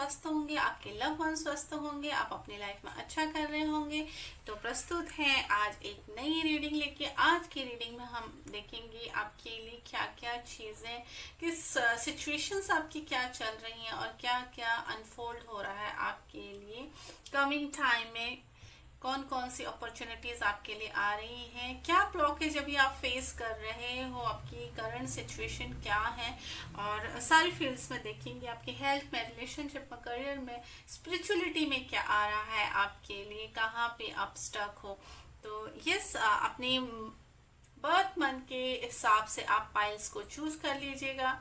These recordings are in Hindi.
स्वस्थ होंगे, आपके लव वन स्वस्थ होंगे, आप अपनी लाइफ में अच्छा कर रहे होंगे। तो प्रस्तुत है आज एक नई रीडिंग लेके। आज की रीडिंग में हम देखेंगे आपके लिए क्या क्या चीज़ें, किस सिचुएशंस आपकी क्या चल रही हैं और क्या क्या अनफोल्ड हो रहा है आपके लिए कमिंग टाइम में। कौन कौन सी अपॉर्चुनिटीज आपके लिए आ रही हैं, क्या ब्लॉकेज अभी आप फेस कर रहे हो, आपकी करंट सिचुएशन क्या है। और सारी फील्ड्स में देखेंगे आपकी हेल्थ में, रिलेशनशिप में, करियर में, स्पिरिचुअलिटी में क्या आ रहा है आपके लिए, कहाँ पे आप स्टक हो। तो यस, अपनी बर्थ मंथ के हिसाब से आप पाइल्स को चूज कर लीजिएगा,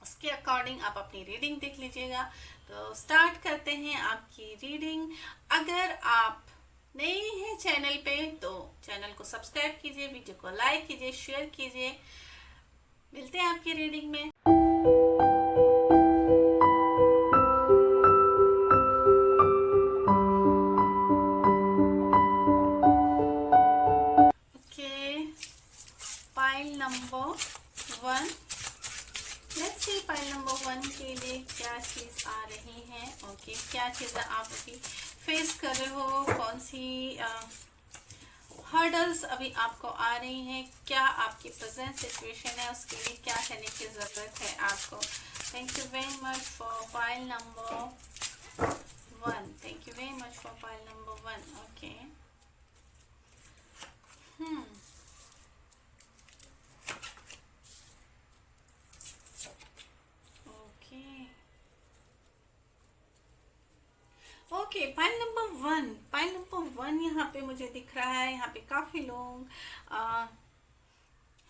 उसके अकॉर्डिंग आप अपनी रीडिंग देख लीजिएगा। तो स्टार्ट करते हैं आपकी रीडिंग। अगर आप नए हैं चैनल पे तो चैनल को सब्सक्राइब कीजिए, वीडियो को लाइक कीजिए, शेयर कीजिए। मिलते हैं आपकी रीडिंग में। Okay, pile number 1। Let's see pile number 1 के लिए क्या चीज आ रही है। ओके, क्या चीजें आप अभी फेस कर रहे हो, कौन सी हर्डल्स अभी आपको आ रही हैं, क्या आपकी प्रेजेंट सिचुएशन है, उसके लिए क्या करने की ज़रूरत है आपको। Thank you very much for file number 1। Thank you very much for file number 1। Okay, okay, okay. File number 1, file number 1 यहाँ पे मुझे दिख रहा है। यहाँ पे काफ़ी लोग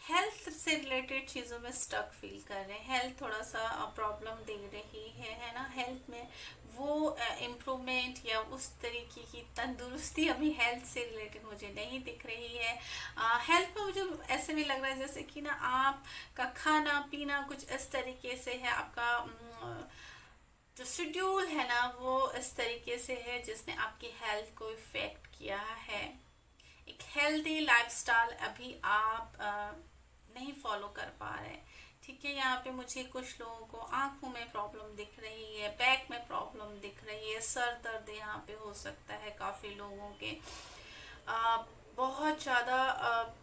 हेल्थ से रिलेटेड चीज़ों में स्टक फील कर रहे हैं। हेल्थ थोड़ा सा प्रॉब्लम दे रही है ना। हेल्थ में वो इम्प्रूवमेंट या उस तरीके की तंदुरुस्ती अभी हेल्थ से रिलेटेड मुझे नहीं दिख रही है। हेल्थ में मुझे ऐसे भी लग रहा है जैसे कि ना आपका खाना पीना कुछ इस तरीके से है, आपका जो शेड्यूल है ना वो इस तरीके से है जिसने आपकी हेल्थ को इफेक्ट किया है। एक हेल्दी लाइफस्टाइल अभी आप नहीं फॉलो कर पा रहे। ठीक है, यहाँ पे मुझे कुछ लोगों को आंखों में प्रॉब्लम दिख रही है, बैक में प्रॉब्लम दिख रही है, सर दर्द यहाँ पे हो सकता है काफ़ी लोगों के। आ, बहुत ज़्यादा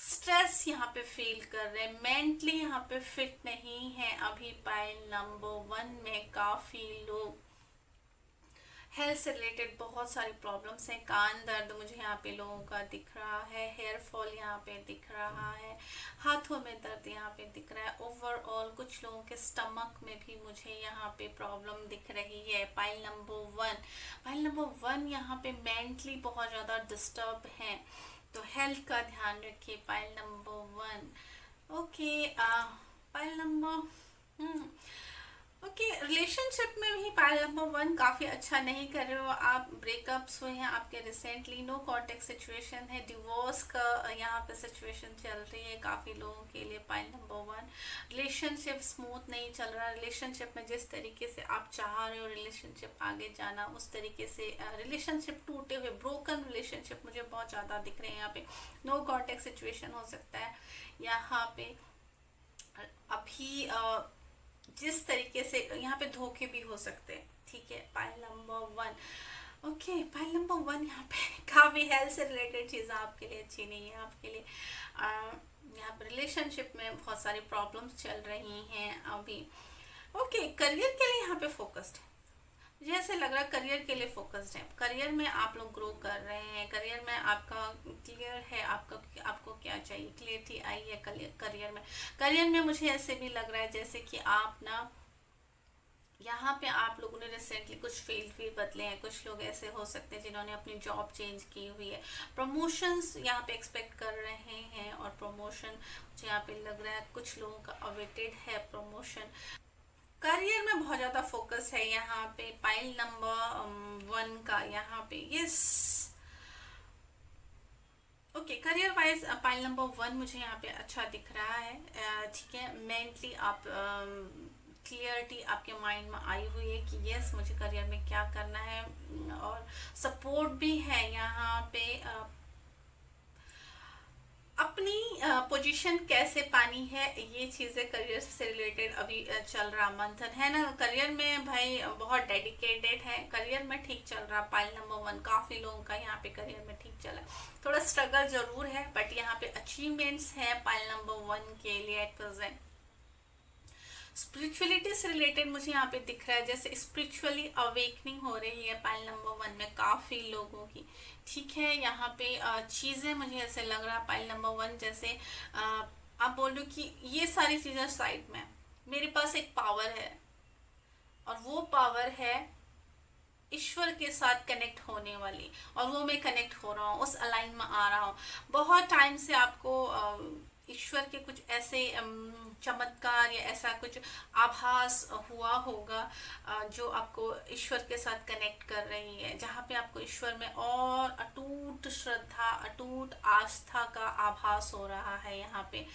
स्ट्रेस यहाँ पे फील कर रहे हैं, मेंटली यहाँ पे फिट नहीं है अभी। पाइल नंबर 1 में काफ़ी लोग हेल्थ से रिलेटेड बहुत सारी प्रॉब्लम्स हैं। कान दर्द मुझे यहाँ पे लोगों का दिख रहा है, हेयर फॉल यहाँ पे दिख रहा है, हाथों में दर्द यहाँ पे दिख रहा है। ओवरऑल कुछ लोगों के स्टमक में भी मुझे यहाँ पे प्रॉब्लम दिख रही है। पाइल नंबर 1, पाइल नंबर 1 यहाँ पे मेंटली बहुत ज़्यादा डिस्टर्ब है, तो हेल्थ का ध्यान रखिए। Pile number 1। Okay, pile number okay, relationship में भी पाइल नंबर 1 काफी अच्छा नहीं कर रहे हो आप। ब्रेकअप्स हुए हैं आपके रिसेंटली, नो कॉन्टेक्ट सिचुएशन है, डिवोर्स का यहाँ पे सिचुएशन चल रही है काफी लोगों के लिए। पाइल नंबर 1, रिलेशनशिप स्मूथ नहीं चल रहा। रिलेशनशिप में जिस तरीके से आप चाह रहे हो रिलेशनशिप आगे जाना, उस तरीके से रिलेशनशिप टूटे हुए, ब्रोकन रिलेशनशिप मुझे बहुत ज्यादा दिख रहे हैं यहाँ पे। नो कॉन्टेक्ट सिचुएशन हो सकता है यहाँ पे अभी। जिस तरीके से यहाँ पे धोखे भी हो सकते हैं। ठीक है, पाइल नंबर 1। ओके, पाइल नंबर 1 यहाँ पे काफी हेल्थ से रिलेटेड चीज़ें आपके लिए अच्छी नहीं है आपके लिए। यहाँ पे रिलेशनशिप में बहुत सारी प्रॉब्लम्स चल रही हैं अभी। ओके, करियर के लिए यहाँ पे फोकस्ड है। मुझे ऐसे लग रहा है करियर के लिए फोकस्ड है। करियर में आप लोग ग्रो कर रहे हैं, करियर में आपका क्लियर है, आपको क्या चाहिए, क्लियरिटी आई है करियर में। करियर में मुझे ऐसे भी लग रहा है जैसे कि आप ना यहाँ पे आप लोगों ने रिसेंटली कुछ फील्ड भी बदले हैं। कुछ लोग ऐसे हो सकते हैं जिन्होंने अपनी जॉब चेंज की हुई है। प्रमोशंस यहाँ पे एक्सपेक्ट कर रहे हैं और प्रमोशन मुझे यहाँ पे लग रहा है कुछ लोगों का अवेटेड है प्रमोशन। करियर में बहुत ज्यादा फोकस है यहाँ पे पाइल नंबर 1 का यहाँ पे। Yes, okay, career wise pile number 1 मुझे यहाँ पे अच्छा दिख रहा है। ठीक है, मेंटली आप क्लियरिटी आपके माइंड में आई हुई है कि यस मुझे करियर में क्या करना है, और सपोर्ट भी है यहाँ पे। अपनी पोजीशन कैसे पानी है, ये चीज़ें करियर से रिलेटेड अभी चल रहा मंथन है ना। करियर में भाई बहुत डेडिकेटेड है, करियर में ठीक चल रहा। पाइल नंबर 1 काफ़ी लोगों का यहाँ पे करियर में ठीक चला, थोड़ा स्ट्रगल जरूर है बट यहाँ पे अचीवमेंट्स है पाइल नंबर 1 के लिए एट प्रेजेंट। स्पिरिचुअलिटी से रिलेटेड मुझे यहाँ पे दिख रहा है, जैसे स्पिरिचुअली अवेकनिंग हो रही है पाइल नंबर 1 में काफ़ी लोगों की। ठीक है, यहाँ पे चीज़ें मुझे ऐसे लग रहा है पाइल नंबर 1 जैसे आप बोल रहे हो कि ये सारी चीज़ें साइड में, मेरे पास एक पावर है और वो पावर है ईश्वर के साथ कनेक्ट होने वाली, और वो मैं कनेक्ट हो रहा हूँ, उस अलाइन में आ रहा हूँ। बहुत टाइम से आपको ईश्वर के कुछ ऐसे चमत्कार या ऐसा कुछ आभास हुआ होगा जो आपको ईश्वर के साथ कनेक्ट कर रही है, जहाँ पे आपको ईश्वर में और अटूट श्रद्धा, अटूट आस्था का आभास हो रहा है। यहाँ पे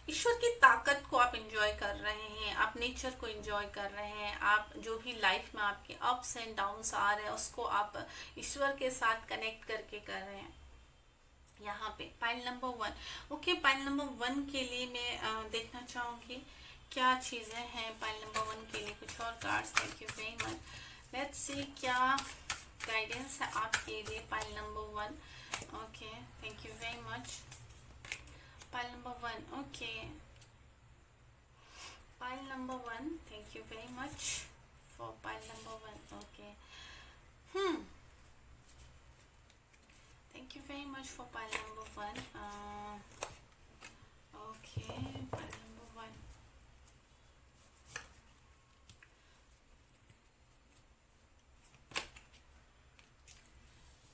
ईश्वर की ताकत को आप इंजॉय कर रहे हैं, आप नेचर को इंजॉय कर रहे हैं, आप जो भी लाइफ में आपके अप्स एंड डाउन्स आ रहे हैं उसको आप ईश्वर के साथ कनेक्ट करके कर रहे हैं। यहाँ पे pile number 1। Okay, pile number 1 के लिए मैं देखना चाहूँगी क्या चीज़ें हैं पाइल नंबर 1 के लिए। कुछ और cards, thank you very much. Let's see क्या गाइडेंस है आपके लिए pile number 1। Okay, thank you very much. Pile number 1, okay. Pile number 1, thank you very much for pile number 1, okay. Thank you very much for pile number 1. Okay, pile number 1.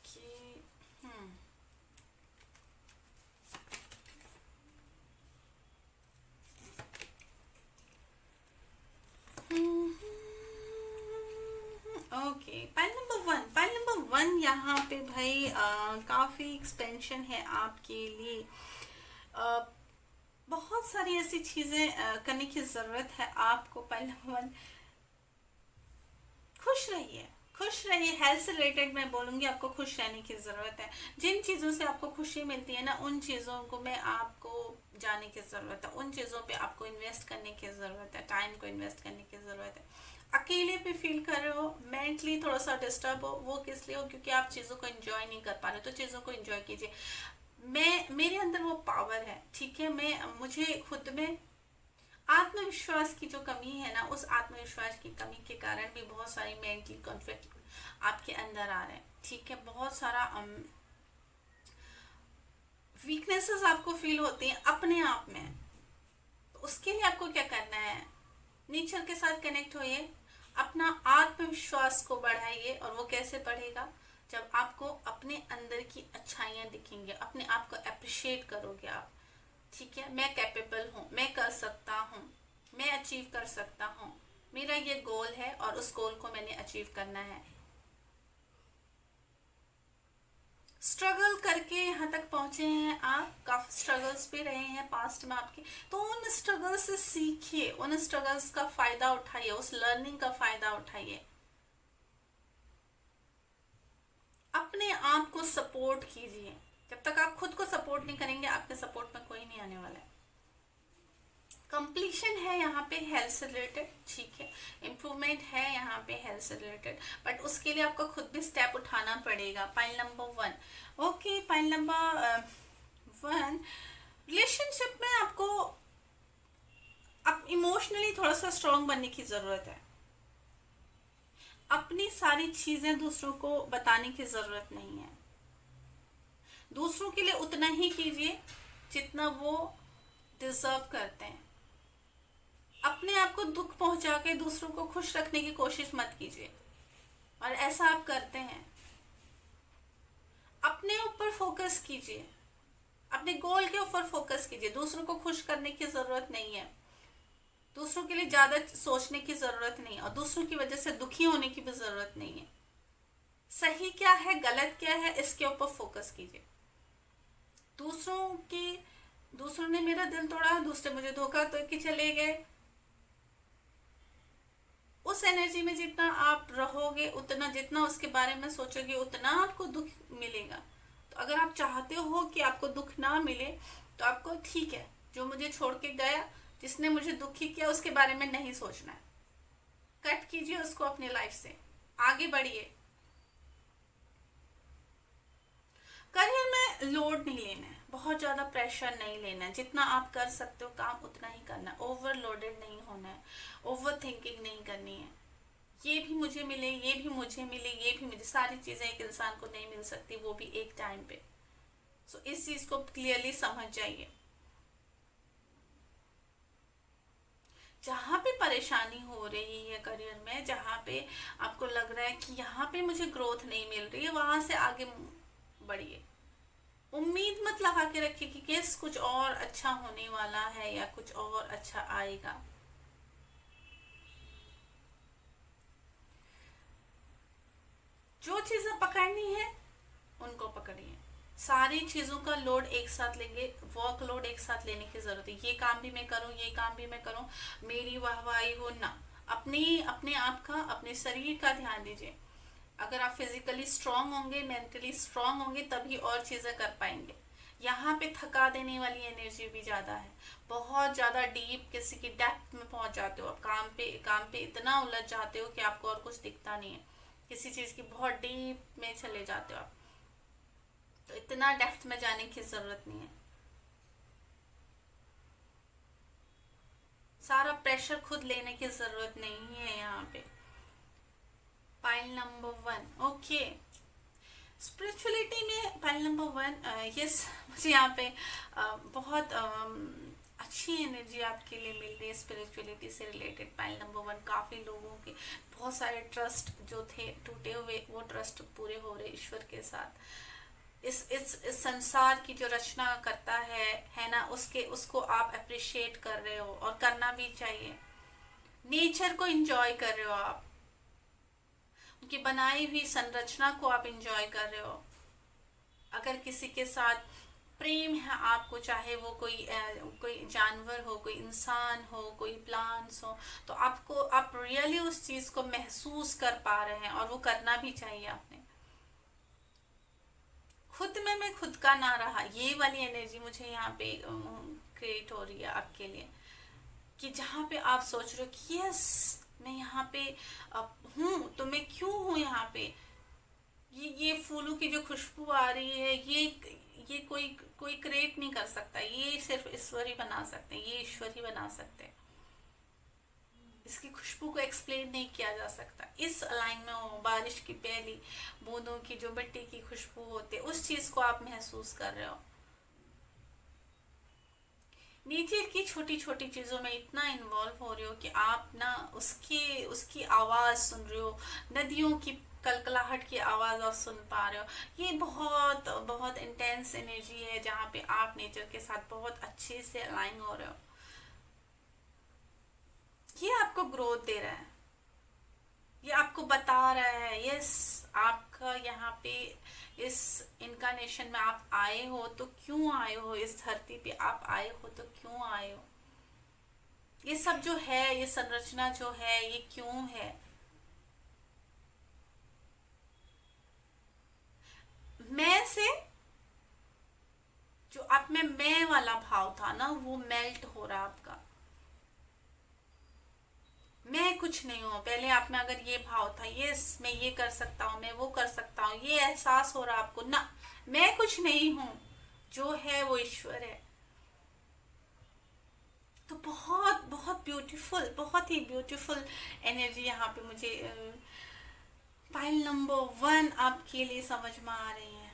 Okay, okay, pile number 1 यहाँ पे भाई काफ़ी एक्सपेंशन है आपके लिए। बहुत सारी ऐसी चीज़ें करने की ज़रूरत है आपको। पाइल नंबर 1, खुश रहिए, खुश रहिए। हेल्थ से रिलेटेड मैं बोलूँगी आपको खुश रहने की ज़रूरत है। जिन चीज़ों से आपको खुशी मिलती है ना, उन चीज़ों को मैं आपको जाने की ज़रूरत है, उन चीज़ों पे आपको इन्वेस्ट करने की ज़रूरत है, टाइम को इन्वेस्ट करने की ज़रूरत है। अकेले पे फील कर रहे हो, मेंटली थोड़ा सा डिस्टर्ब हो, वो किस लिए हो, क्योंकि आप चीज़ों को एंजॉय नहीं कर पा रहे, तो चीज़ों को एंजॉय कीजिए। मेरे अंदर वो पावर है, ठीक है। मुझे खुद में आत्मविश्वास की जो कमी है ना, उस आत्मविश्वास की कमी के कारण भी बहुत सारी मेंटली कॉन्फ्लिक्ट आपके अंदर आ रहे हैं, ठीक है। बहुत सारा वीकनेसेस आपको फील होती हैं अपने आप में। तो उसके लिए आपको क्या करना है, नेचर के साथ कनेक्ट होइए, अपना आत्मविश्वास को बढ़ाइए। और वो कैसे बढ़ेगा, जब आपको अपने अंदर की अच्छाइयाँ दिखेंगे, अपने आप को अप्रिशिएट करोगे आप, ठीक है। मैं कैपेबल हूँ, मैं कर सकता हूँ, मैं अचीव कर सकता हूँ, मेरा ये गोल है और उस गोल को मैंने अचीव करना है। स्ट्रगल करके यहाँ तक पहुँचे हैं आप, काफ़ी स्ट्रगल्स भी रहे हैं पास्ट में आपके, तो उन स्ट्रगल से सीखिए, उन स्ट्रगल्स का फ़ायदा उठाइए, उस लर्निंग का फ़ायदा उठाइए। अपने आप को सपोर्ट कीजिए। जब तक आप खुद को सपोर्ट नहीं करेंगे, आपके सपोर्ट में कोई नहीं आने वाला है। कंप्लीशन है यहाँ पे हेल्थ से रिलेटेड, ठीक है। इम्प्रूवमेंट है यहाँ पे हेल्थ से रिलेटेड, बट उसके लिए आपको खुद भी स्टेप उठाना पड़ेगा। Pile number 1, okay. Pile number 1, relationship में आपको अब इमोशनली थोड़ा सा स्ट्रांग बनने की ज़रूरत है। अपनी सारी चीज़ें दूसरों को बताने की ज़रूरत नहीं है। दूसरों के लिए उतना ही कीजिए जितना वो डिजर्व करते हैं। अपने आप को दुख पहुंचा के दूसरों को खुश रखने की कोशिश मत कीजिए, और ऐसा आप करते हैं। अपने ऊपर फोकस कीजिए, अपने गोल के ऊपर फोकस कीजिए। दूसरों को खुश करने की ज़रूरत नहीं है, दूसरों के लिए ज़्यादा सोचने की ज़रूरत नहीं है, और दूसरों की वजह से दुखी होने की भी ज़रूरत नहीं है। सही क्या है, गलत क्या है, इसके ऊपर फोकस कीजिए। दूसरों ने मेरा दिल तोड़ा, दूसरे मुझे धोखा दे के चले गए, उस एनर्जी में जितना आप रहोगे, उतना जितना उसके बारे में सोचोगे, उतना आपको दुख मिलेगा। तो तो अगर आप चाहते हो कि आपको दुख ना मिले तो आपको ठीक है, जो मुझे छोड़ के गया, जिसने मुझे दुखी किया, उसके बारे में नहीं सोचना है। कट कीजिए उसको अपने लाइफ से, आगे बढ़िए। करियर में लोड नहीं लेना है, बहुत ज़्यादा प्रेशर नहीं लेना है। जितना आप कर सकते हो काम उतना ही करना है, ओवरलोडेड नहीं होना है, ओवर थिंकिंग नहीं करनी है। ये भी मुझे मिले, ये भी मुझे मिले, ये भी मुझे, सारी चीज़ें एक इंसान को नहीं मिल सकती, वो भी एक टाइम पे। सो इस चीज़ को क्लियरली समझ जाइए। जहाँ पे परेशानी हो रही है करियर में, जहाँ पे आपको लग रहा है कि यहाँ पे मुझे ग्रोथ नहीं मिल रही है, वहां से आगे बढ़िए। उम्मीद मत लगा के रखिए कि केस कुछ और अच्छा होने वाला है या कुछ और अच्छा आएगा। जो चीजें पकड़नी है उनको पकड़िए। सारी चीजों का लोड एक साथ लेंगे, वर्कलोड एक साथ लेने की जरूरत है। ये काम भी मैं करूं, ये काम भी मैं करूं, मेरी वाहवाही हो ना। अपने अपने आप का, अपने शरीर का ध्यान दीजिए। अगर आप फिजिकली स्ट्रांग होंगे, मेंटली स्ट्रांग होंगे, तभी और चीजें कर पाएंगे। यहाँ पे थका देने वाली एनर्जी भी ज्यादा है, बहुत ज्यादा डीप किसी की डेप्थ में पहुंच जाते हो आप। काम पे इतना उलझ जाते हो कि आपको और कुछ दिखता नहीं है, किसी चीज की बहुत डीप में चले जाते हो आप। तो इतना डेप्थ में जाने की जरूरत नहीं है। सारा प्रेशर खुद लेने की जरूरत नहीं है यहाँ पे। Pile number 1, okay. स्पिरिचुअलिटी में पाइल नंबर 1, यस, मुझे यहाँ पे बहुत अच्छी एनर्जी आपके लिए मिल रही है स्पिरिचुअलिटी से रिलेटेड। पाइल नंबर 1, काफी लोगों के बहुत सारे ट्रस्ट जो थे टूटे हुए, वो ट्रस्ट पूरे हो रहे ईश्वर के साथ। इस संसार की जो रचना करता है ना, उसको आप अप्रिशिएट कर रहे हो, और करना भी चाहिए। नेचर को एंजॉय कर रहे हो आप, उनकी बनाई हुई संरचना को आप एंजॉय कर रहे हो। अगर किसी के साथ प्रेम है आपको, चाहे वो कोई जानवर हो, कोई इंसान हो, कोई प्लांट्स हो, तो आप रियली उस चीज को महसूस कर पा रहे हैं, और वो करना भी चाहिए आपने। खुद में मैं खुद का ना रहा, ये वाली एनर्जी मुझे यहाँ पे क्रिएट हो रही है आपके लिए। कि जहाँ पे आप सोच रहे हो कि यस, मैं यहाँ पे हूँ, तो मैं क्यों हूँ यहाँ पे। ये फूलों की जो खुशबू आ रही है, ये कोई कोई क्रिएट नहीं कर सकता, ये सिर्फ ईश्वर ही बना सकते हैं, ये ईश्वर ही बना सकते हैं। इसकी खुशबू को एक्सप्लेन नहीं किया जा सकता। इस लाइन में हो, बारिश की पहली बूंदों की जो मिट्टी की खुशबू होती है, उस चीज को आप महसूस कर रहे हो। नेचर की छोटी छोटी चीजों में इतना इन्वॉल्व हो रहे हो कि आप ना उसकी आवाज सुन रहे हो, नदियों की कलकलाहट की आवाज आप सुन पा रहे हो। ये बहुत बहुत इंटेंस एनर्जी है, जहाँ पे आप नेचर के साथ बहुत अच्छे से अलाइन हो रहे हो। ये आपको ग्रोथ दे रहा है, ये आपको बता रहा है यस, आपका यहाँ पे इस इनकारनेशन में आप आए हो तो क्यों आए हो, इस धरती पे आप आए हो तो क्यों आए हो। ये सब जो है, ये संरचना जो है, ये क्यों है। मैं से जो आप में मैं वाला भाव था ना, वो मेल्ट हो रहा आपका। मैं कुछ नहीं हूँ। पहले आप में अगर ये भाव था यस मैं ये कर सकता हूँ, मैं वो कर सकता हूँ, ये एहसास हो रहा आपको ना, मैं कुछ नहीं हूँ, जो है वो ईश्वर है। तो बहुत बहुत ब्यूटीफुल, बहुत ही ब्यूटीफुल एनर्जी यहाँ पे मुझे पाइल नंबर 1 आपके लिए समझ में आ रही है।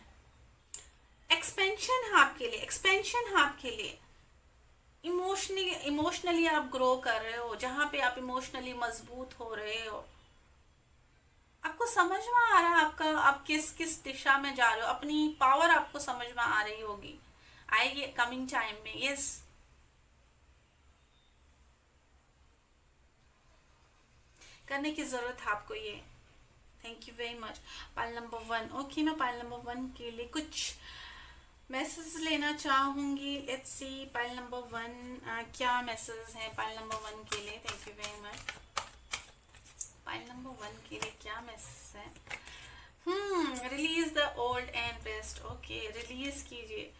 एक्सपेंशन है आपके लिए, एक्सपेंशन है आपके लिए। इमोशनली आप ग्रो कर रहे हो, जहां पे आप इमोशनली मजबूत हो रहे हो। आपको समझ में आ रहा है आपका, आप किस किस दिशा में जा रहे हो, अपनी पावर आपको समझ में आ रही होगी, आएगी कमिंग टाइम में। यस, करने की जरूरत है आपको ये। Thank you very much. Pile number 1, okay. मैं पाइल नंबर 1 के लिए कुछ मैसेज लेना चाहूंगी। लेट्स सी पाइल नंबर 1 क्या मैसेज है पाइल नंबर 1 के लिए। Thank you very much. Pile number 1 के लिए क्या मैसेज है। Release the old and best. Okay, release कीजिए,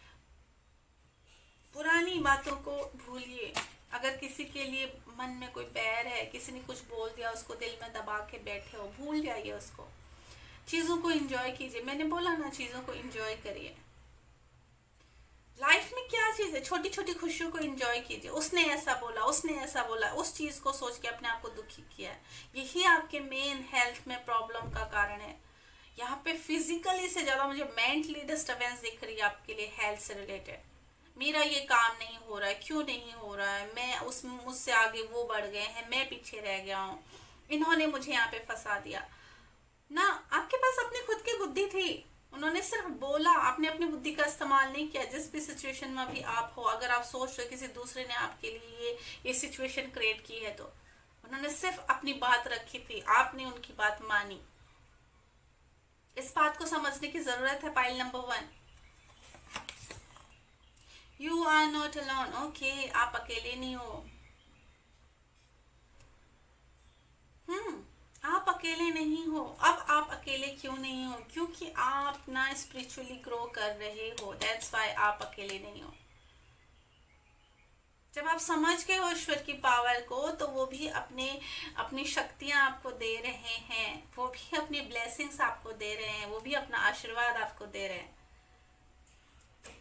पुरानी बातों को भूलिए। अगर किसी के लिए मन में कोई बैर है, किसी ने कुछ बोल दिया, उसको दिल में दबा के बैठे हो, भूल जाइए उसको। चीज़ों को एंजॉय कीजिए। मैंने बोला ना, चीज़ों को एंजॉय करिए। लाइफ में क्या चीज़ है, छोटी छोटी खुशियों को एंजॉय कीजिए। उसने ऐसा बोला, उसने ऐसा बोला, उस चीज़ को सोच के अपने आप को दुखी किया है, यही आपके मेन हेल्थ में प्रॉब्लम का कारण है। यहाँ पे फिजिकली से ज़्यादा मुझे मेंटली डिस्टर्बेंस दिख रही है आपके लिए हेल्थ से रिलेटेड। मेरा ये काम नहीं हो रहा है, क्यों नहीं हो रहा है, मैं उस मुझसे आगे वो बढ़ गए हैं, मैं पीछे रह गया हूँ, इन्होंने मुझे यहाँ पे फंसा दिया ना। आपके पास अपनी खुद की बुद्धि थी, उन्होंने सिर्फ बोला, आपने अपनी बुद्धि का इस्तेमाल नहीं किया। जिस भी सिचुएशन में अभी आप हो, अगर आप सोच रहे किसी दूसरे ने आपके लिए ये सिचुएशन क्रिएट की है, तो उन्होंने सिर्फ अपनी बात रखी थी, आपने उनकी बात मानी। इस बात को समझने की जरूरत है। पाइल number 1, you are not alone. Okay, आप अकेले नहीं हो। आप अकेले नहीं हो। अब आप अकेले क्यों नहीं हो? क्योंकि आप ना स्पिरिचुअली ग्रो कर रहे हो, दैट्स वाई आप अकेले नहीं हो। जब आप समझ गए हो ईश्वर की पावर को, तो वो भी अपनी शक्तियां आपको दे रहे हैं, वो भी अपनी ब्लेसिंग्स आपको दे रहे हैं, वो भी अपना आशीर्वाद आपको दे रहे हैं।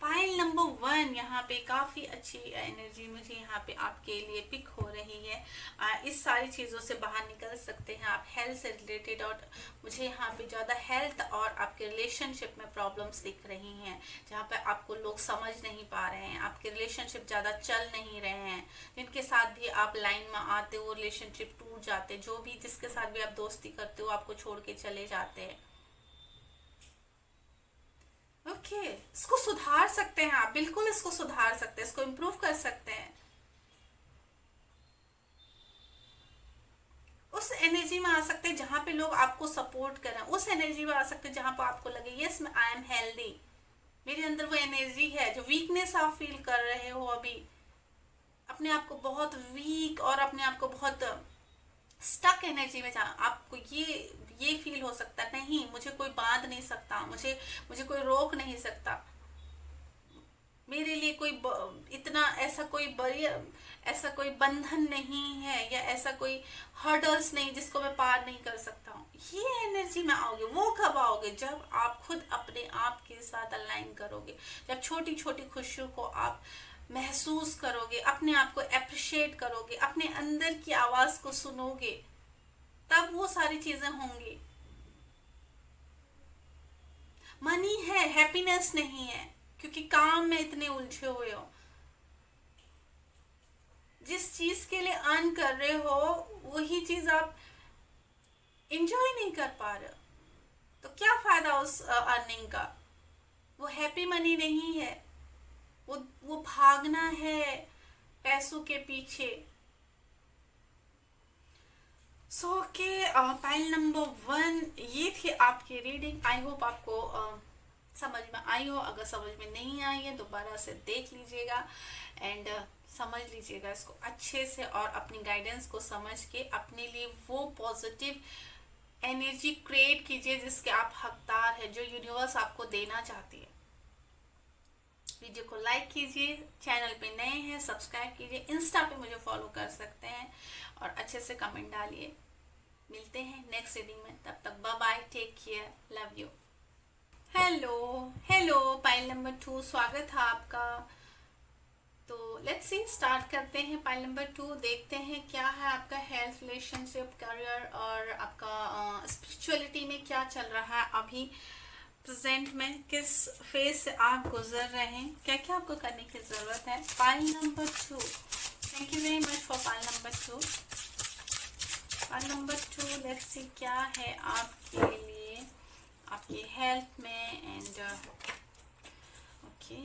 पाइल नंबर 1, यहाँ पे काफ़ी अच्छी एनर्जी मुझे यहाँ पे आपके लिए पिक हो रही है। इस सारी चीज़ों से बाहर निकल सकते हैं आप हेल्थ से रिलेटेड। और मुझे यहाँ पे ज़्यादा हेल्थ और आपके रिलेशनशिप में प्रॉब्लम्स दिख रही हैं, जहाँ पे आपको लोग समझ नहीं पा रहे हैं, आपके रिलेशनशिप ज़्यादा चल नहीं रहे हैं। जिनके साथ भी आप लाइन में आते हो, रिलेशनशिप टूट जाते, जो भी जिसके साथ भी आप दोस्ती करते हो, आपको छोड़ के चले जाते हैं। ओके, इसको सुधार सकते हैं आप, बिल्कुल इसको सुधार सकते हैं, इसको इम्प्रूव कर सकते हैं। उस एनर्जी में आ सकते हैं जहां पे लोग आपको सपोर्ट करें, उस एनर्जी में आ सकते हैं जहां पर आपको लगे यस मैं आई एम हेल्दी, मेरे अंदर वो एनर्जी है। जो वीकनेस आप फील कर रहे हो अभी, अपने आप को बहुत वीक और अपने आप को बहुत स्टक एनर्जी में, जहाँ आपको ये फील हो सकता है नहीं मुझे कोई बांध नहीं सकता, मुझे कोई रोक नहीं सकता, मेरे लिए कोई इतना ऐसा कोई बंधन नहीं है, या ऐसा कोई हर्डल्स नहीं जिसको मैं पार नहीं कर सकता हूँ। ये एनर्जी में आओगे। वो कब आओगे? जब आप खुद अपने आप के साथ अलाइन करोगे, जब छोटी छोटी खुशियों को आप महसूस करोगे, अपने आप को अप्रिशिएट करोगे, अपने अंदर की आवाज को सुनोगे, तब वो सारी चीजें होंगी। मनी है, हैप्पीनेस नहीं है, क्योंकि काम में इतने उलझे हुए हो। जिस चीज के लिए अर्न कर रहे हो, वही चीज आप इंजॉय नहीं कर पा रहे हो, तो क्या फायदा उस अर्निंग का? वो हैप्पी मनी नहीं है, वो भागना है पैसों के पीछे। सो के पाइल नंबर 1 ये थी आपकी रीडिंग। आई होप आपको समझ में आई हो। अगर समझ में नहीं आई है, दोबारा से देख लीजिएगा एंड समझ लीजिएगा इसको अच्छे से, और अपनी गाइडेंस को समझ के अपने लिए वो पॉजिटिव एनर्जी क्रिएट कीजिए जिसके आप हकदार हैं, जो यूनिवर्स आपको देना चाहती है। वीडियो को लाइक कीजिए, चैनल पे नए हैं सब्सक्राइब कीजिए, इंस्टा पे मुझे फॉलो कर सकते हैं, और अच्छे से कमेंट डालिए। मिलते हैं नेक्स्ट रीडिंग में, तब तक bye bye, take care, love you. Hello पाइल नंबर 2, स्वागत है आपका। तो लेट्स सी, स्टार्ट करते हैं। पाइल नंबर 2, देखते हैं क्या है आपका हेल्थ, रिलेशनशिप, करियर और आपका स्पिरिचुअलिटी में क्या चल रहा है अभी प्रेजेंट में, किस फेज से आप गुजर रहे हैं, क्या क्या आपको करने की ज़रूरत है। पाइल number 2, thank you very much for pile number 2। Pile number 2, let's see क्या है आपके लिए आपकी हेल्थ में and okay.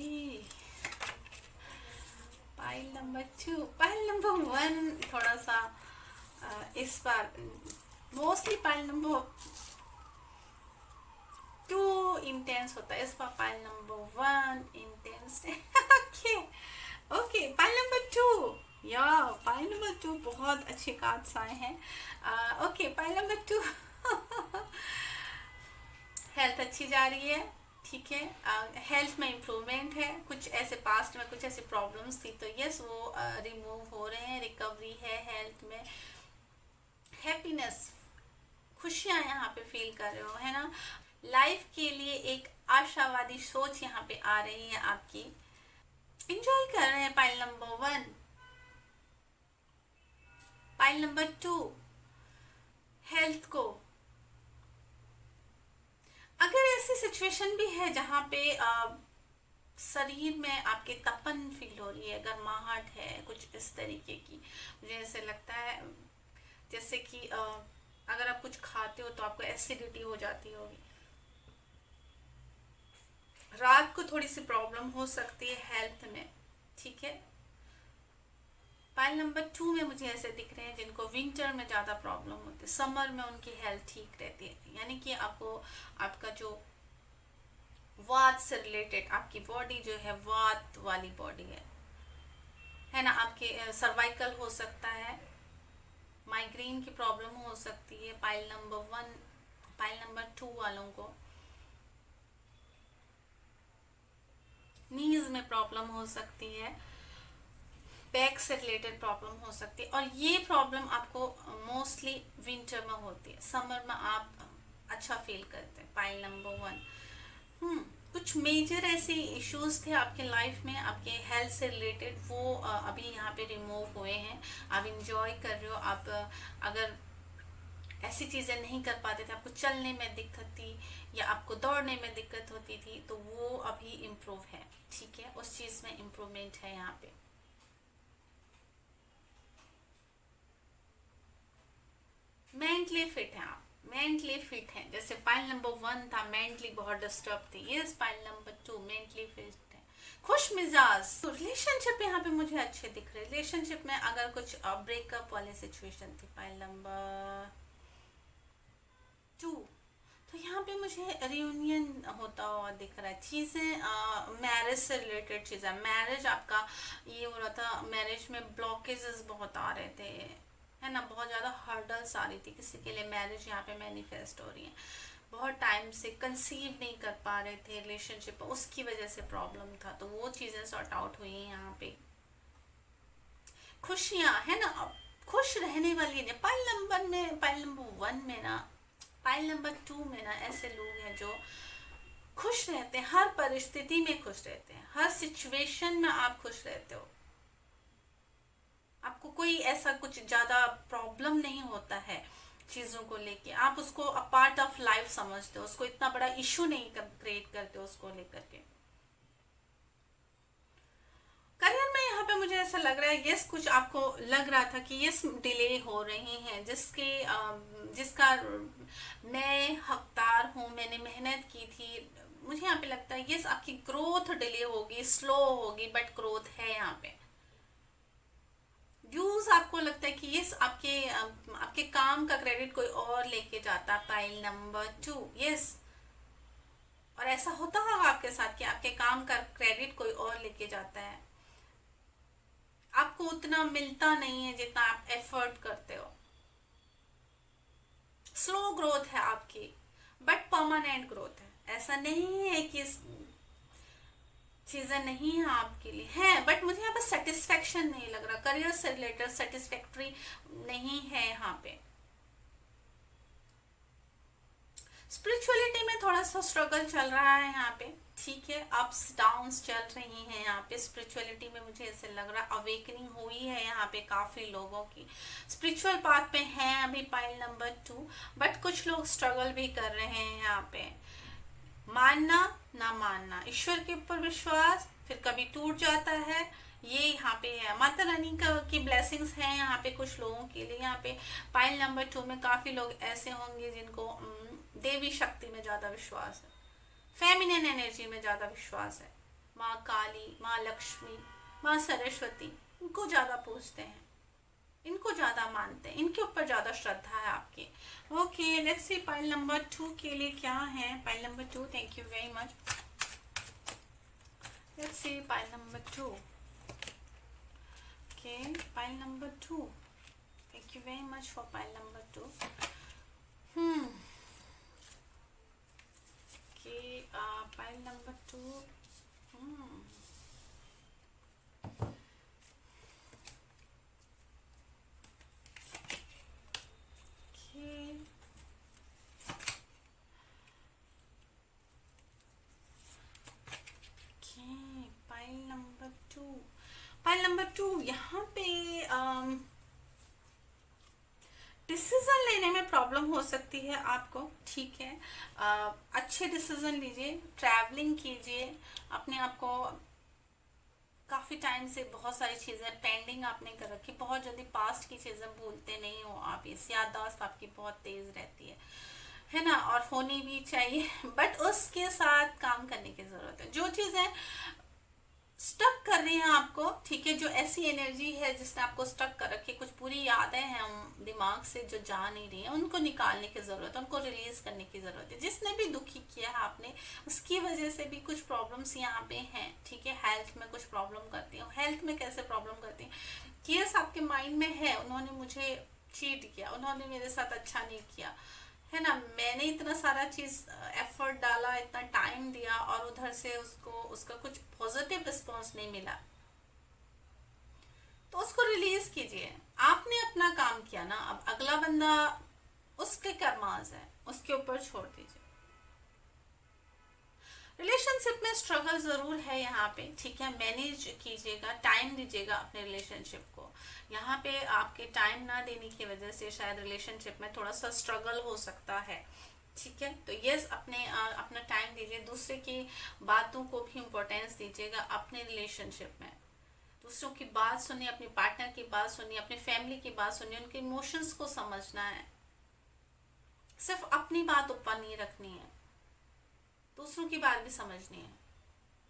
Pile number 2, pile number 1 थोड़ा सा इस बार मोस्टली पाइल नंबर 2 इंटेंस होता है, इस बार पाइल नंबर 1 इंटेंस है। ओके, पाइल नंबर 2, या पाइल नंबर 2 बहुत अच्छे कार्ड्स आए हैं। ओके, पाइल नंबर 2 हेल्थ अच्छी जा रही है, ठीक है। हेल्थ में इम्प्रूवमेंट है, कुछ ऐसे पास्ट में कुछ ऐसी प्रॉब्लम्स थी तो यस वो रिमूव हो रहे हैं, रिकवरी है हेल्थ में। हैप्पीनेस, खुशियाँ यहाँ पे फील कर रहे हो, है ना। लाइफ के लिए एक आशावादी सोच यहाँ पे आ रही है आपकी। इंजॉय कर रहे हैं pile number 1। Pile number 2, health को। अगर ऐसी सिचुएशन भी है जहाँ पे शरीर में आपके तपन फील हो रही है, गर्माहट है, कुछ इस तरीके की, मुझे ऐसे लगता है जैसे कि अगर आप कुछ खाते हो तो आपको एसिडिटी हो जाती होगी। रात को थोड़ी सी प्रॉब्लम हो सकती है हेल्थ में, ठीक है। पाइल नंबर 2 में मुझे ऐसे दिख रहे हैं जिनको विंटर में ज़्यादा प्रॉब्लम होती है, समर में उनकी हेल्थ ठीक रहती है। यानी कि आपको आपका जो वात से रिलेटेड आपकी बॉडी जो है वात वाली बॉडी है ना। आपके सर्वाइकल हो सकता है, माइग्रेन की प्रॉब्लम हो सकती है पाइल नंबर 1, पाइल नंबर 2 वालों को। नीज में प्रॉब्लम हो सकती है, बैक से रिलेटेड प्रॉब्लम हो सकती है, और ये प्रॉब्लम आपको मोस्टली विंटर में होती है। समर में आप अच्छा फील करते हैं। पाइल नंबर 1, कुछ मेजर ऐसे इश्यूज थे आपके लाइफ में आपके हेल्थ से रिलेटेड, वो अभी यहाँ पे रिमूव हुए हैं। आप इंजॉय कर रहे हो। आप अगर ऐसी चीज़ें नहीं कर पाते थे, आपको चलने में दिक्कत थी या आपको दौड़ने में दिक्कत होती थी, तो वो अभी इम्प्रूव है, ठीक है। उस चीज़ में इम्प्रूवमेंट है यहाँ पे। मेंटली फिट है आप, मेंटली फिट है। जैसे पाइल नंबर 1 था मेंटली बहुत डिस्टर्ब थी, yes pile number 2 mentally fit है, खुश मिजाज। तो रिलेशनशिप यहाँ पे मुझे अच्छे दिख रहे। रिलेशनशिप में अगर कुछ ब्रेकअप वाली सिचुएशन थी पाइल नंबर 2, तो यहाँ पे मुझे रियूनियन होता हुआ दिख रहा है। चीज़ें मैरिज से रिलेटेड चीज़ें, मैरिज आपका ये हो रहा था, मैरिज में ब्लॉकेजेस बहुत आ रहे थे, है ना। बहुत ज़्यादा हर्डल्स आ रही थी किसी के लिए, मैरिज यहाँ पे मैनिफेस्ट हो रही है। बहुत टाइम से कंसीव नहीं कर पा रहे थे रिलेशनशिप, उसकी वजह से प्रॉब्लम था, तो वो चीज़ें सॉर्ट आउट हुई हैं यहाँ पे। खुशियाँ, है ना। अब खुश रहने वाली है। पाइल नंबर में, पाइल नंबर 1 में ना, पाइल नंबर 2 में ना ऐसे लोग हैं जो खुश रहते हैं, हर परिस्थिति में खुश रहते हैं, हर सिचुएशन में आप खुश रहते हो। आपको कोई ऐसा कुछ ज़्यादा प्रॉब्लम नहीं होता है चीज़ों को लेके, आप उसको अ पार्ट ऑफ लाइफ समझते हो, उसको इतना बड़ा इशू नहीं क्रिएट करते हो उसको लेकर के। करियर में यहाँ पे मुझे ऐसा लग रहा है, यस कुछ आपको लग रहा था कि यस डिले हो रही हैं, जिसका मैं हकदार हूँ, मैंने मेहनत की थी। मुझे यहाँ पे लगता है यस आपकी ग्रोथ डिले होगी, स्लो होगी, बट ग्रोथ है यहाँ पे। ड्यूज आपको लगता है कि यस आपके काम का क्रेडिट कोई और लेके जाता। Pile number 2, yes. और ऐसा होता होगा आपके साथ कि आपके काम का क्रेडिट कोई और लेके जाता है, आपको उतना मिलता नहीं है जितना आप एफर्ट करते हो। स्लो ग्रोथ है आपकी, बट परमानेंट ग्रोथ है। ऐसा नहीं है कि चीजें नहीं है आपके लिए, है, बट मुझे यहाँ पर सेटिस्फेक्शन नहीं लग रहा। करियर से रिलेटेड सेटिस्फैक्ट्री नहीं है यहाँ पे। स्पिरिचुअलिटी में थोड़ा सा स्ट्रगल चल रहा है यहाँ पे, ठीक है। अप्स डाउन्स चल रही हैं यहाँ पे। स्पिरिचुअलिटी में मुझे ऐसे लग रहा है अवेकनिंग हुई है यहाँ पे काफ़ी लोगों की, स्पिरिचुअल पाथ पे हैं अभी पाइल नंबर 2, बट कुछ लोग स्ट्रगल भी कर रहे हैं यहाँ पे। मानना ना मानना, ईश्वर के ऊपर विश्वास फिर कभी टूट जाता है, ये यहाँ पे है। माता रानी का की ब्लेसिंग्स हैं यहाँ पे कुछ लोगों के लिए। यहाँ पे पाइल नंबर 2 में काफ़ी लोग ऐसे होंगे जिनको देवी शक्ति में ज़्यादा विश्वास है, फेमिनिन एनर्जी में ज़्यादा विश्वास है। माँ काली, माँ लक्ष्मी, माँ सरस्वती, इनको ज़्यादा पूजते हैं, इनको ज़्यादा मानते हैं, इनके ऊपर ज़्यादा श्रद्धा है आपकी। Okay, let's see pile number 2 के लिए क्या है। पाइल number 2, thank you very much. Let's see pile number 2। Okay, pile number 2, thank you very much for pile number 2। Okay, pile number 2। Pile number 2 यहाँ पे डिसीजन लेने में प्रॉब्लम हो सकती है आपको, ठीक है। अच्छे डिसीजन लीजिए, ट्रैवलिंग कीजिए, अपने आप को काफ़ी टाइम से बहुत सारी चीज़ें पेंडिंग आपने कर रखी, बहुत जल्दी पास्ट की चीज़ें भूलते नहीं हो आप, इस याददाश्त आपकी बहुत तेज़ रहती है ना, और होनी भी चाहिए बट उसके साथ काम करने की ज़रूरत है। जो चीज़ें स्टक कर रही हैं आपको, ठीक है, जो ऐसी एनर्जी है जिसने आपको स्टक कर रखी, कुछ पूरी यादें हैं दिमाग से जो जा नहीं रही हैं, उनको निकालने की ज़रूरत है, उनको रिलीज़ करने की ज़रूरत है। जिसने भी दुखी किया है आपने, उसकी वजह से भी कुछ प्रॉब्लम्स यहाँ पे हैं, ठीक है। हेल्थ में कुछ प्रॉब्लम करती हूँ, हेल्थ में कैसे प्रॉब्लम करती हैं, केस आपके माइंड में है, उन्होंने मुझे चीट किया, उन्होंने मेरे साथ अच्छा नहीं किया, है ना, मैंने इतना सारा चीज एफर्ट डाला, इतना टाइम दिया, और उधर से उसको उसका कुछ पॉजिटिव रिस्पॉन्स नहीं मिला, तो उसको रिलीज कीजिए। आपने अपना काम किया ना, अब अगला बंदा उसके कर्माज है, उसके ऊपर छोड़ दीजिए। रिलेशनशिप में स्ट्रगल जरूर है यहाँ पे, ठीक है, मैनेज कीजिएगा, टाइम दीजिएगा अपने रिलेशनशिप को। यहाँ पे आपके टाइम ना देने की वजह से शायद रिलेशनशिप में थोड़ा सा स्ट्रगल हो सकता है, ठीक है। तो यस, अपना टाइम दीजिए, दूसरे की बातों को भी इम्पोर्टेंस दीजिएगा अपने रिलेशनशिप में। दूसरों की बात सुनिए, अपने पार्टनर की बात सुनिए, अपनी फैमिली की बात सुनिए, उनके इमोशंस को समझना है, सिर्फ अपनी बात ऊपर नहीं रखनी है, दूसरों की बात भी समझनी है,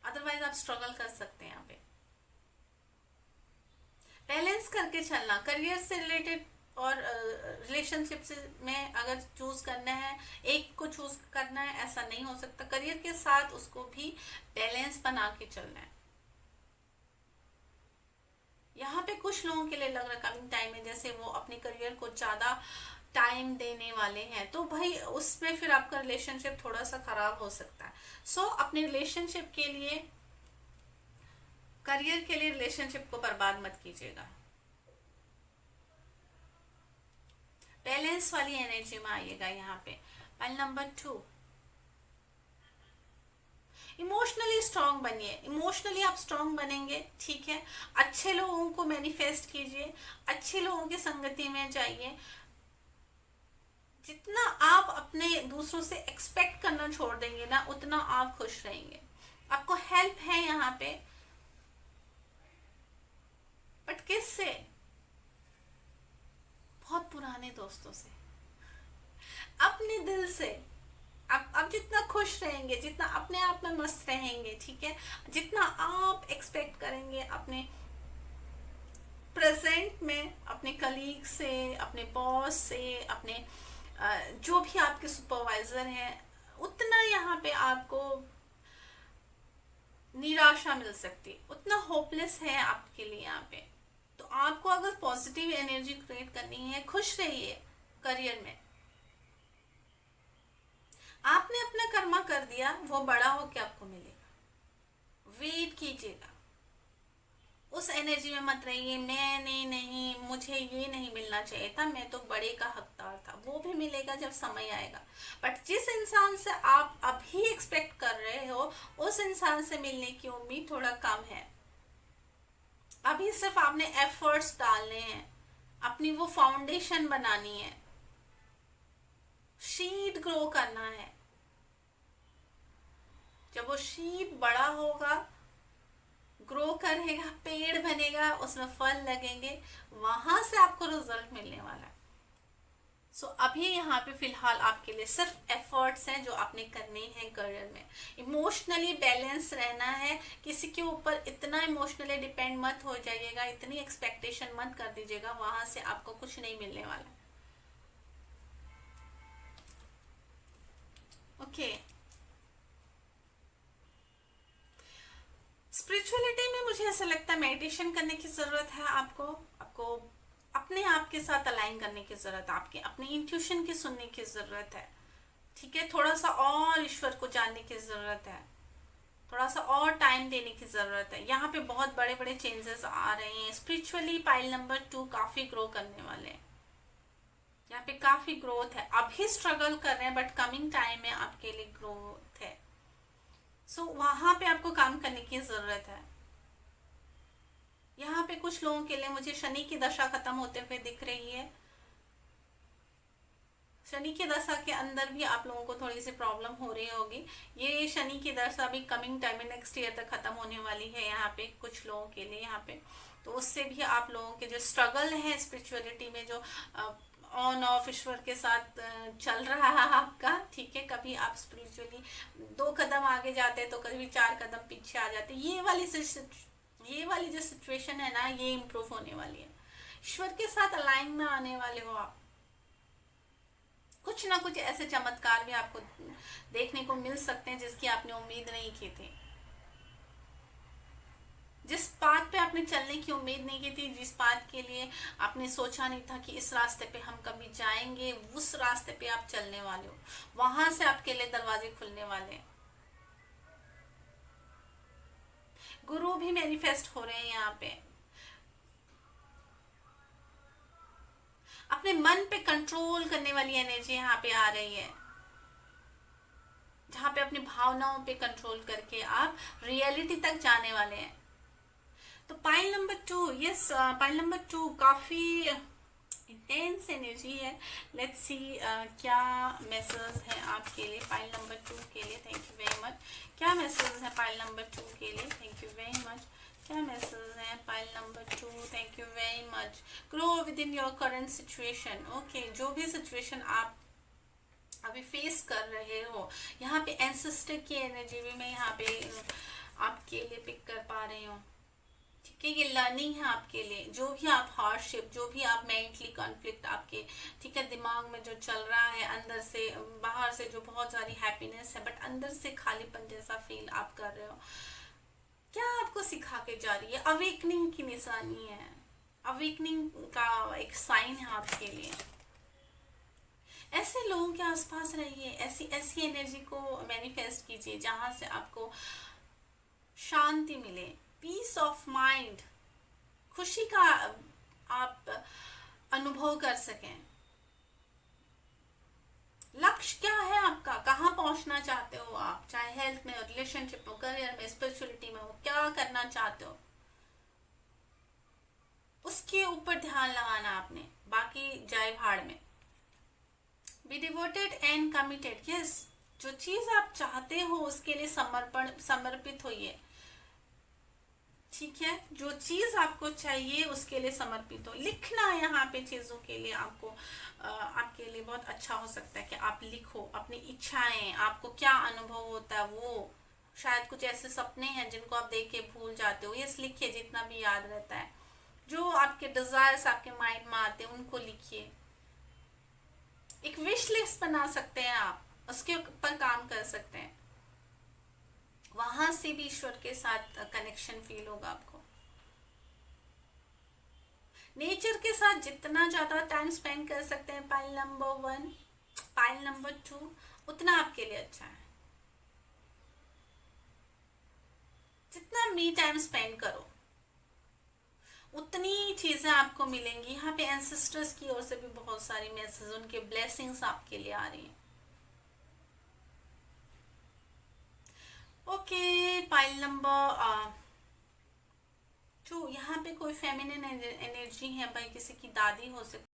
अदरवाइज आप स्ट्रगल कर सकते हैं यहाँ पे। बैलेंस करके चलना, करियर से रिलेटेड और रिलेशनशिप से में अगर चूज करना है, एक को चूज करना है, ऐसा नहीं हो सकता, करियर के साथ उसको भी बैलेंस बना के चलना है। यहाँ पे कुछ लोगों के लिए लग रहा है कमिंग टाइम में जैसे वो अपने करियर को ज्यादा टाइम देने वाले हैं, तो भाई उसमें फिर आपका रिलेशनशिप थोड़ा सा खराब हो सकता है। सो अपने रिलेशनशिप के लिए, करियर के लिए रिलेशनशिप को बर्बाद मत कीजिएगा। बैलेंस वाली एनर्जी में आइएगा यहाँ पे। पॉइंट नंबर 2, इमोशनली स्ट्रांग बनिए। इमोशनली आप स्ट्रांग बनेंगे, ठीक है, अच्छे लोगों को मैनिफेस्ट कीजिए, अच्छे लोगों की संगति में जाइए। जितना आप अपने दूसरों से एक्सपेक्ट करना छोड़ देंगे ना, उतना आप खुश रहेंगे। आपको हेल्प है यहाँ पे, बट किससे? बहुत पुराने दोस्तों से, अपने दिल से। आप जितना खुश रहेंगे, जितना अपने आप में मस्त रहेंगे, ठीक है, जितना आप एक्सपेक्ट करेंगे अपने प्रेजेंट में, अपने कलीग से, अपने बॉस से, अपने जो भी आपके सुपरवाइजर हैं, उतना यहाँ पे आपको निराशा मिल सकती, उतना होपलेस है आपके लिए यहाँ पे। तो आपको अगर पॉजिटिव एनर्जी क्रिएट करनी है, खुश रहिए करियर में। आपने अपना कर्मा कर दिया, वो बड़ा होके आपको मिलेगा, वेट कीजिएगा। उस एनर्जी में मत रहिए, मैं नहीं, मुझे ये नहीं मिलना चाहिए था, मैं तो बड़े का हकदार था। वो भी मिलेगा जब समय आएगा, बट जिस इंसान से आप अभी एक्सपेक्ट कर रहे हो, उस इंसान से मिलने की उम्मीद थोड़ा कम है। अभी सिर्फ आपने एफर्ट्स डालने हैं, अपनी वो फाउंडेशन बनानी है, शीट ग्रो करना है। जब वो शीट बड़ा होगा, ग्रो करेगा, पेड़ बनेगा, उसमें फल लगेंगे, वहां से आपको रिजल्ट मिलने वाला है। सो अभी यहाँ पे फिलहाल आपके लिए सिर्फ एफर्ट्स हैं जो आपने करने हैं करियर में। इमोशनली बैलेंस रहना है, किसी के ऊपर इतना इमोशनली डिपेंड मत हो जाइएगा, इतनी एक्सपेक्टेशन मत कर दीजिएगा, वहां से आपको कुछ नहीं मिलने वाला। ओके, स्पिरिचुअलिटी में मुझे ऐसा लगता है मेडिटेशन करने की जरूरत है आपको अपने आप के साथ अलाइन करने की जरूरत है, आपके अपने इंट्यूशन की सुनने की जरूरत है, ठीक है, थोड़ा सा और ईश्वर को जानने की ज़रूरत है, थोड़ा सा और टाइम देने की ज़रूरत है। यहाँ पे बहुत बड़े बड़े चेंजेस आ रहे हैं स्पिरिचुअली। पाइल नंबर 2 काफ़ी ग्रो करने वाले हैं, यहाँ पे काफ़ी ग्रोथ है। अभी स्ट्रगल कर रहे हैं बट कमिंग टाइम में आपके लिए ग्रोथ है। सो वहाँ पे आपको काम करने की ज़रूरत है। यहाँ पे कुछ लोगों के लिए मुझे शनि की दशा खत्म होते हुए दिख रही है। शनि की दशा के अंदर भी आप लोगों को थोड़ी सी प्रॉब्लम हो रही होगी। ये शनि की दशा भी कमिंग टाइम में नेक्स्ट ईयर तक खत्म होने वाली है यहाँ पे कुछ लोगों के लिए। यहाँ पे तो उससे भी आप लोगों के जो स्ट्रगल है स्पिरिचुअलिटी में, जो ऑन ऑफ ईश्वर के साथ चल रहा है आपका, ठीक है, कभी आप स्पिरिचुअली 2 कदम आगे जाते हैं तो कभी 4 कदम पीछे आ जाते हैं। ये वाली जो सिचुएशन है ना, ये इम्प्रूव होने वाली है। ईश्वर के साथ अलाइन में आने वाले हो आप। कुछ ना कुछ ऐसे चमत्कार भी आपको देखने को मिल सकते हैं जिसकी आपने उम्मीद नहीं की थी। जिस पाथ पे आपने चलने की उम्मीद नहीं की थी, जिस पाथ के लिए आपने सोचा नहीं था कि इस रास्ते पे हम कभी जाएंगे, उस रास्ते पे आप चलने वाले हो। वहां से आपके लिए दरवाजे खुलने वाले हैं। गुरु भी मैनिफेस्ट हो रहे हैं यहाँ पे। अपने मन पे कंट्रोल करने वाली एनर्जी यहाँ पे आ रही है, जहाँ पे अपनी भावनाओं पे कंट्रोल करके आप रियलिटी तक जाने वाले हैं। तो pile number 2, yes, pile number 2 काफी इंटेंस एनर्जी है। लेट्स सी क्या मैसेज है आपके लिए पाइल नंबर 2 के लिए। Thank you very much. क्या मैसेज है पाइल नंबर 2 के लिए? Thank you very much. क्या मैसेज है पाइल number 2? Thank you very much. Grow with in your current situation. Okay, जो भी सिचुएशन आप अभी फेस कर रहे हो, यहाँ पे एंसेस्टर की एनर्जी भी मैं यहाँ पे आपके लिए पिक कर पा रही हूँ। ठीक है, ये लर्निंग है आपके लिए। जो भी आप हार्डशिप, जो भी आप मेंटली कॉन्फ्लिक्ट आपके, ठीक है, दिमाग में जो चल रहा है, अंदर से बाहर से जो बहुत सारी हैप्पीनेस है बट अंदर से खालीपन जैसा फील आप कर रहे हो, क्या आपको सिखा के जा रही है? अवेकनिंग की निशानी है, अवेकनिंग का एक साइन है आपके लिए। ऐसे लोगों के आसपास रहिए, ऐसी ऐसी एनर्जी को मैनिफेस्ट कीजिए जहां से आपको शांति मिले, पीस ऑफ माइंड, खुशी का आप अनुभव कर सकें। लक्ष्य क्या है आपका? कहाँ पहुंचना चाहते हो आप? चाहे हेल्थ में हो, रिलेशनशिप में, करियर में, स्पिरिचुअलिटी में हो, क्या करना चाहते हो, उसके ऊपर ध्यान लगाना आपने। बाकी जाए भाड़ में। Be devoted and committed. Yes, जो चीज आप चाहते हो उसके लिए समर्पित होइए। ठीक है, जो चीज आपको चाहिए उसके लिए समर्पित हो। लिखना यहाँ पे चीजों के लिए आपको आपके लिए बहुत अच्छा हो सकता है कि आप लिखो अपनी इच्छाएं, आपको क्या अनुभव होता है वो। शायद कुछ ऐसे सपने हैं जिनको आप देख के भूल जाते हो, यस लिखिए जितना भी याद रहता है। जो आपके डिजायर्स आपके माइंड में आते हैं उनको लिखिए। एक विश लिस्ट बना सकते हैं आप, उसके ऊपर काम कर सकते हैं। वहां से भी ईश्वर के साथ कनेक्शन फील होगा आपको। नेचर के साथ जितना ज्यादा टाइम स्पेंड कर सकते हैं पाइल नंबर 1, पाइल नंबर 2, उतना आपके लिए अच्छा है। जितना मी टाइम स्पेंड करो उतनी चीजें आपको मिलेंगी। यहाँ पे एंसेस्टर्स की ओर से भी बहुत सारी मैसेज, उनके ब्लेसिंग्स आपके लिए आ रही हैं। ओके, पाइल नंबर 2, यहाँ पे कोई फेमिनिन एनर्जी है भाई, किसी की दादी हो सकती